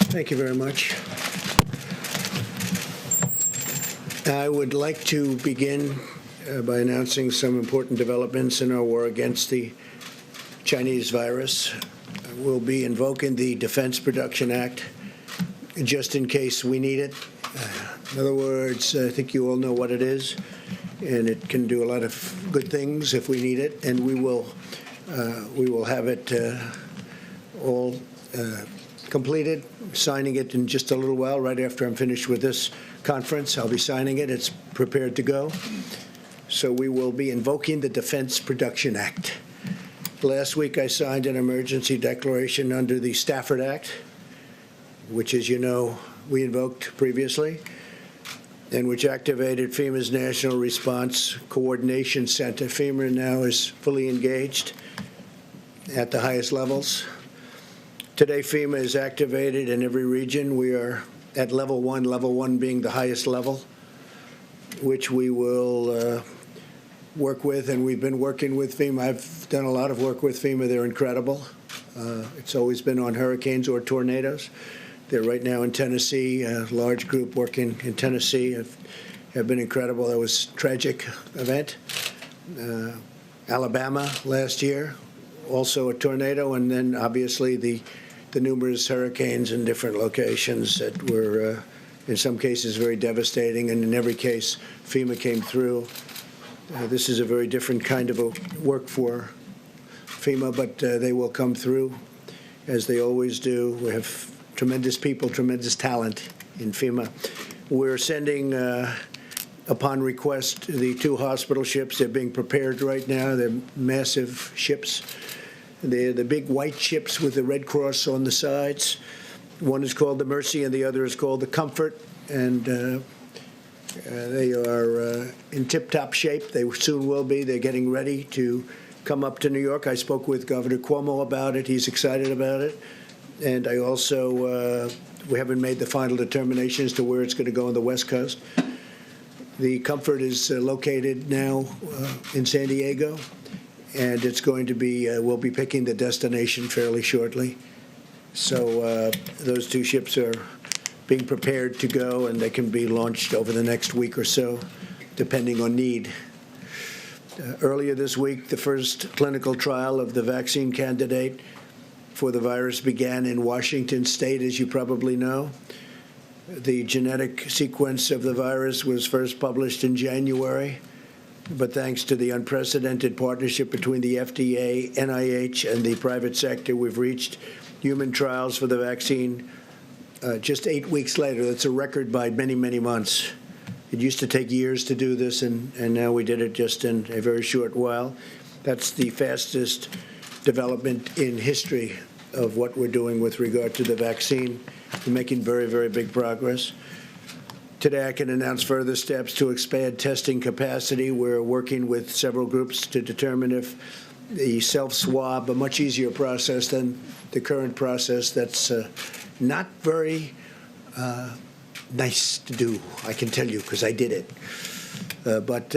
Thank you very much. I would like to begin by announcing some important developments in our war against the Chinese virus. We'll be invoking the Defense Production Act just in case we need it. In other words, I think you all know what it is, and it can do a lot of good things if we need it, and we will have it all completed, signing it in just a little while, right after I'm finished with this conference. I'll be signing it. It's prepared to go. So we will be invoking the Defense Production Act. Last week I signed an emergency declaration under the Stafford Act, which, as you know, we invoked previously, and which activated FEMA's National Response Coordination Center. FEMA now is fully engaged at the highest levels. Today, FEMA is activated in every region. We are at level one being the highest level, which we will work with, and we've been working with FEMA. I've done a lot of work with FEMA. They're incredible. It's always been on hurricanes or tornadoes. They're right now in Tennessee, a large group working in Tennessee have been incredible. That was a tragic event. Alabama last year, also a tornado, and then obviously the numerous hurricanes in different locations that were, in some cases, very devastating, and in every case, FEMA came through. This is a very different kind of a work for FEMA, but they will come through, as they always do. We have tremendous people, tremendous talent in FEMA. We're sending, upon request, the 2 hospital ships. They're being prepared right now. They're massive ships. They're the big white ships with the Red Cross on the sides. One is called the Mercy and the other is called the Comfort, and they are in tip-top shape. They soon will be. They're getting ready to come up to New York. I spoke with Governor Cuomo about it. He's excited about it. And I also, we haven't made the final determination as to where it's going to go on the West Coast. The Comfort is located now in San Diego, and it's going to be, we'll be picking the destination fairly shortly. So those 2 ships are being prepared to go, and they can be launched over the next week or so, depending on need. Earlier this week, the first clinical trial of the vaccine candidate for the virus began in Washington State, as you probably know. The genetic sequence of the virus was first published in January, but thanks to the unprecedented partnership between the FDA, NIH, and the private sector, we've reached human trials for the vaccine just 8 weeks later. That's a record by many, many months. It used to take years to do this, and now we did it just in a very short while. That's the fastest development in history of what we're doing with regard to the vaccine. We're making very, very big progress. Today I can announce further steps to expand testing capacity. We're working with several groups to determine if the self-swab, a much easier process than the current process that's not very nice to do, I can tell you, because I did it. But